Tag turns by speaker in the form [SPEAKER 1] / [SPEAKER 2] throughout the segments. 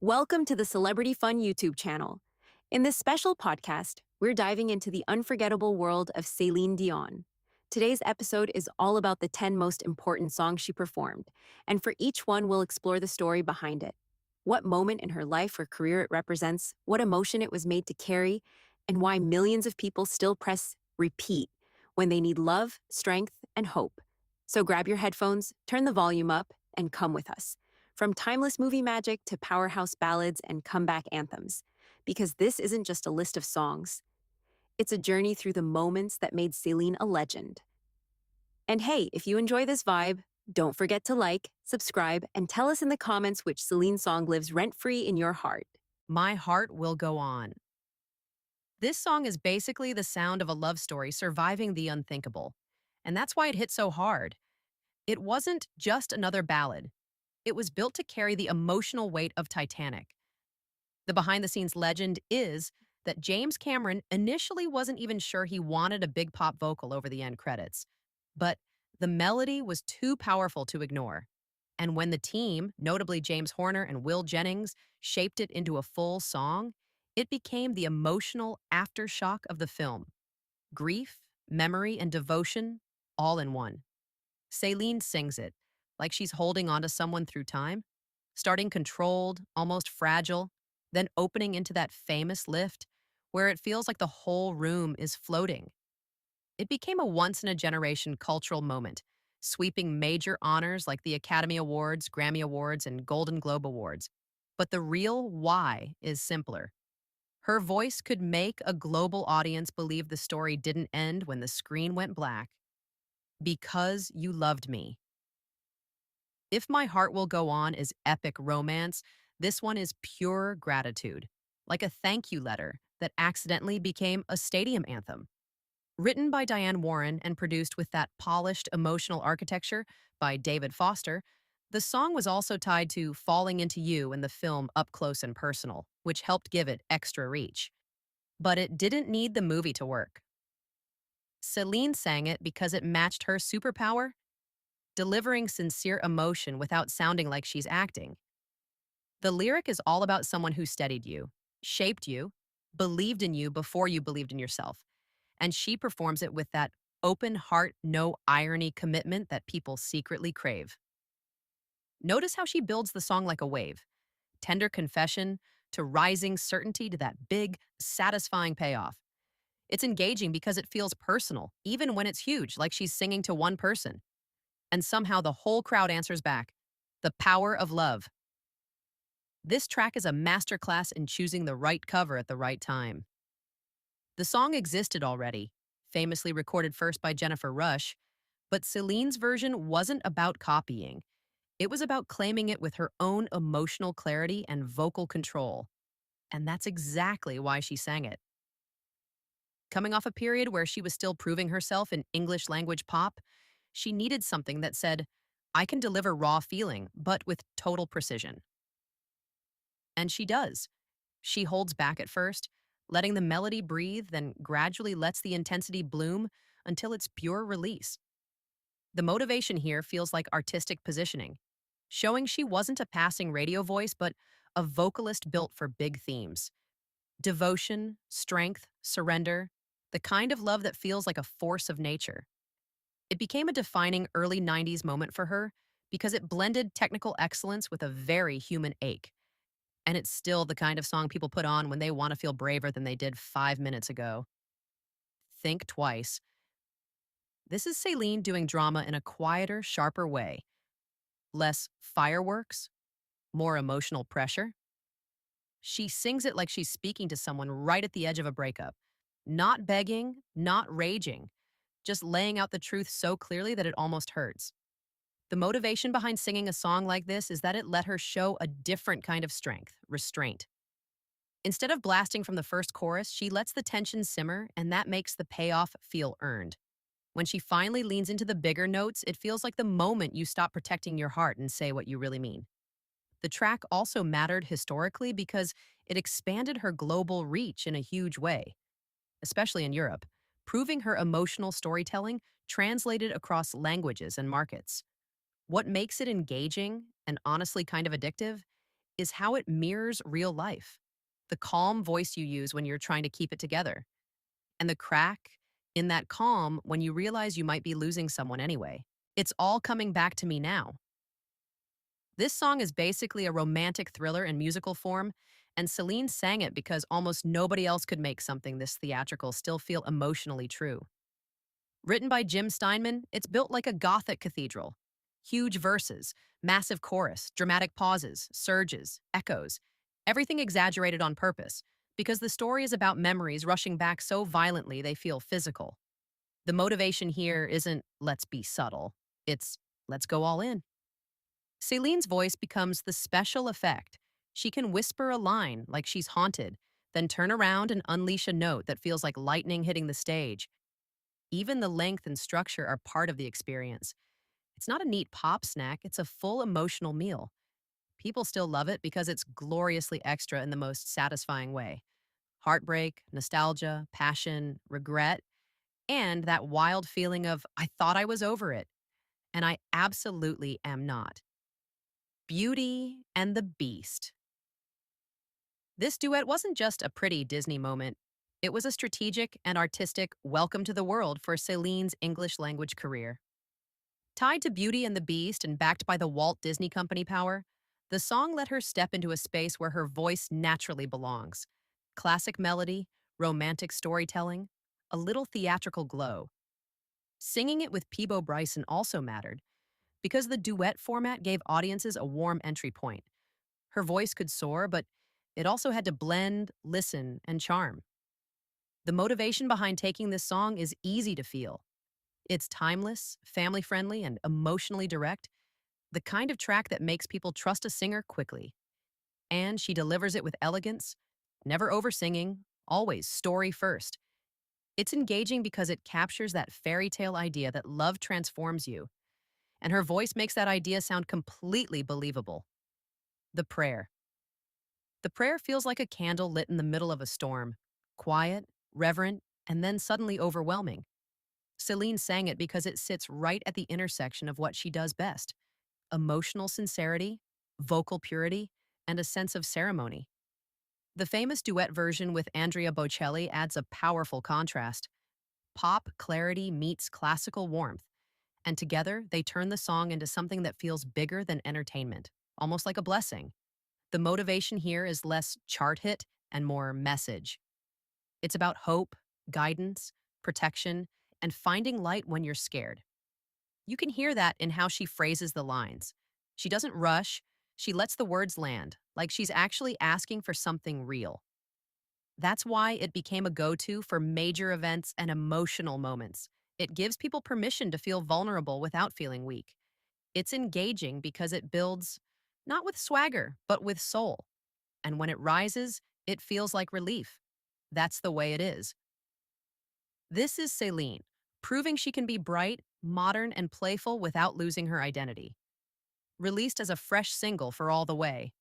[SPEAKER 1] Welcome to the Celebrity Fun YouTube channel. In this special podcast, we're diving into the unforgettable world of Céline Dion. Today's episode is all about the 10 most important songs she performed, and for each one, we'll explore the story behind it. What moment in her life or career it represents, what emotion it was made to carry, and why millions of people still press repeat when they need love, strength, and hope. So grab your headphones, turn the volume up, and come with us. From timeless movie magic to powerhouse ballads and comeback anthems. Because this isn't just a list of songs, it's a journey through the moments that made Celine a legend. And hey, if you enjoy this vibe, don't forget to like, subscribe, and tell us in the comments which Celine song lives rent-free in your heart.
[SPEAKER 2] My Heart Will Go On. This song is basically the sound of a love story surviving the unthinkable. And that's why it hit so hard. It wasn't just another ballad. It was built to carry the emotional weight of Titanic. The behind-the-scenes legend is that James Cameron initially wasn't even sure he wanted a big pop vocal over the end credits. But the melody was too powerful to ignore. And when the team, notably James Horner and Will Jennings, shaped it into a full song, it became the emotional aftershock of the film. Grief, memory, and devotion, all in one. Céline sings it, like she's holding onto someone through time, starting controlled, almost fragile, then opening into that famous lift where it feels like the whole room is floating. It became a once-in-a-generation cultural moment, sweeping major honors like the Academy Awards, Grammy Awards, and Golden Globe Awards. But the real why is simpler. Her voice could make a global audience believe the story didn't end when the screen went black. Because you loved me. If My Heart Will Go On is epic romance, this one is pure gratitude, like a thank you letter that accidentally became a stadium anthem. Written by Diane Warren and produced with that polished emotional architecture by David Foster, the song was also tied to Falling Into You in the film Up Close and Personal, which helped give it extra reach. But it didn't need the movie to work. Celine sang it because it matched her superpower, delivering sincere emotion without sounding like she's acting. The lyric is all about someone who steadied you, shaped you, believed in you before you believed in yourself. And she performs it with that open heart, no irony commitment that people secretly crave. Notice how she builds the song like a wave. Tender confession to rising certainty to that big, satisfying payoff. It's engaging because it feels personal, even when it's huge, like she's singing to one person. And somehow the whole crowd answers back. The power of love. This track is a masterclass in choosing the right cover at the right time. The song existed already, famously recorded first by Jennifer Rush, but Celine's version wasn't about copying. It was about claiming it with her own emotional clarity and vocal control. And that's exactly why she sang it. Coming off a period where she was still proving herself in English language pop, she needed something that said, I can deliver raw feeling, but with total precision. And she does. She holds back at first, letting the melody breathe, then gradually lets the intensity bloom until it's pure release. The motivation here feels like artistic positioning, showing she wasn't a passing radio voice, but a vocalist built for big themes. Devotion, strength, surrender, the kind of love that feels like a force of nature. It became a defining early 90s moment for her because it blended technical excellence with a very human ache. And it's still the kind of song people put on when they want to feel braver than they did 5 minutes ago. Think twice. This is Céline doing drama in a quieter, sharper way. Less fireworks, more emotional pressure. She sings it like she's speaking to someone right at the edge of a breakup. Not begging, not raging, just laying out the truth so clearly that it almost hurts. The motivation behind singing a song like this is that it let her show a different kind of strength, restraint. Instead of blasting from the first chorus, she lets the tension simmer, and that makes the payoff feel earned. When she finally leans into the bigger notes, it feels like the moment you stop protecting your heart and say what you really mean. The track also mattered historically because it expanded her global reach in a huge way, especially in Europe, proving her emotional storytelling translated across languages and markets. What makes it engaging and honestly kind of addictive is how it mirrors real life. The calm voice you use when you're trying to keep it together, and the crack in that calm when you realize you might be losing someone anyway. It's all coming back to me now. This song is basically a romantic thriller in musical form, and Celine sang it because almost nobody else could make something this theatrical still feel emotionally true. Written by Jim Steinman, it's built like a Gothic cathedral. Huge verses, massive chorus, dramatic pauses, surges, echoes, everything exaggerated on purpose, because the story is about memories rushing back so violently they feel physical. The motivation here isn't let's be subtle, it's let's go all in. Celine's voice becomes the special effect. She can whisper a line like she's haunted, then turn around and unleash a note that feels like lightning hitting the stage. Even the length and structure are part of the experience. It's not a neat pop snack, it's a full emotional meal. People still love it because it's gloriously extra in the most satisfying way. Heartbreak, nostalgia, passion, regret, and that wild feeling of, I thought I was over it, and I absolutely am not. Beauty and the Beast. This duet wasn't just a pretty Disney moment, it was a strategic and artistic welcome to the world for Celine's English language career. Tied to Beauty and the Beast and backed by the Walt Disney Company power, the song let her step into a space where her voice naturally belongs. Classic melody, romantic storytelling, a little theatrical glow. Singing it with Peebo Bryson also mattered, because the duet format gave audiences a warm entry point. Her voice could soar, but it also had to blend, listen, and charm. The motivation behind taking this song is easy to feel. It's timeless, family friendly, and emotionally direct, the kind of track that makes people trust a singer quickly. And she delivers it with elegance, never over-singing, always story first. It's engaging because it captures that fairy tale idea that love transforms you, and her voice makes that idea sound completely believable. The prayer. The prayer feels like a candle lit in the middle of a storm, quiet, reverent, and then suddenly overwhelming. Celine sang it because it sits right at the intersection of what she does best: emotional sincerity, vocal purity, and a sense of ceremony. The famous duet version with Andrea Bocelli adds a powerful contrast. Pop clarity meets classical warmth, and together they turn the song into something that feels bigger than entertainment, almost like a blessing. The motivation here is less chart hit and more message. It's about hope, guidance, protection, and finding light when you're scared. You can hear that in how she phrases the lines. She doesn't rush, she lets the words land, like she's actually asking for something real. That's why it became a go to for major events and emotional moments. It gives people permission to feel vulnerable without feeling weak. It's engaging because it builds, not with swagger, but with soul. And when it rises, it feels like relief. That's the way it is. This is Celine, proving she can be bright, modern, and playful without losing her identity. Released as a fresh single for All the Way.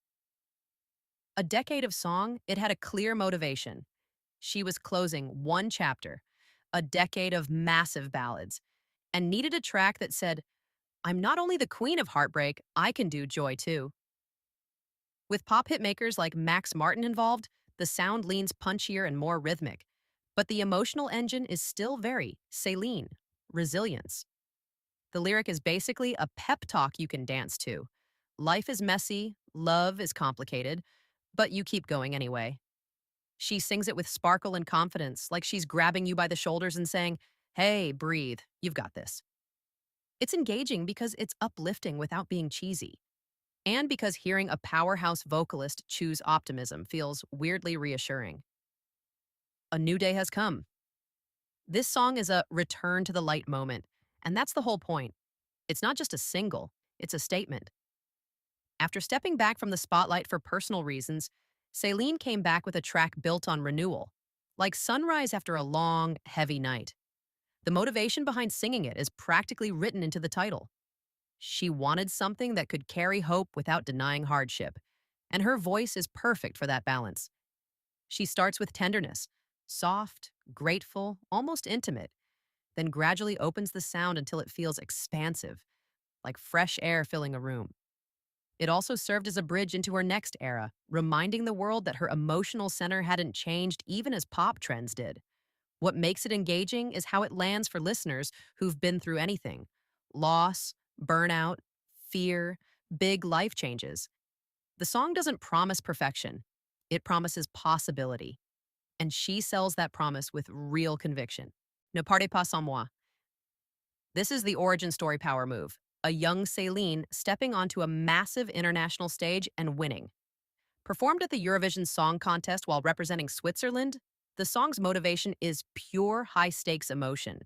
[SPEAKER 2] A decade of song, it had a clear motivation. She was closing one chapter, a decade of massive ballads, and needed a track that said, I'm not only the queen of heartbreak, I can do joy too. With pop hitmakers like Max Martin involved, the sound leans punchier and more rhythmic, but the emotional engine is still very Celine, resilience. The lyric is basically a pep talk you can dance to. Life is messy, love is complicated, but you keep going anyway. She sings it with sparkle and confidence, like she's grabbing you by the shoulders and saying, hey, breathe, you've got this. It's engaging because it's uplifting without being cheesy, and because hearing a powerhouse vocalist choose optimism feels weirdly reassuring. A new day has come. This song is a return to the light moment, and that's the whole point. It's not just a single, it's a statement. After stepping back from the spotlight for personal reasons, Celine came back with a track built on renewal, like sunrise after a long, heavy night. The motivation behind singing it is practically written into the title. She wanted something that could carry hope without denying hardship, and her voice is perfect for that balance. She starts with tenderness, soft, grateful, almost intimate, then gradually opens the sound until it feels expansive, like fresh air filling a room. It also served as a bridge into her next era, reminding the world that her emotional center hadn't changed even as pop trends did. What makes it engaging is how it lands for listeners who've been through anything: loss, burnout, fear, big life changes. The song doesn't promise perfection, it promises possibility. And she sells that promise with real conviction. Ne partez pas sans moi. This is the origin story power move. A young Céline stepping onto a massive international stage and winning. Performed at the Eurovision Song Contest while representing Switzerland, the song's motivation is pure high stakes emotion.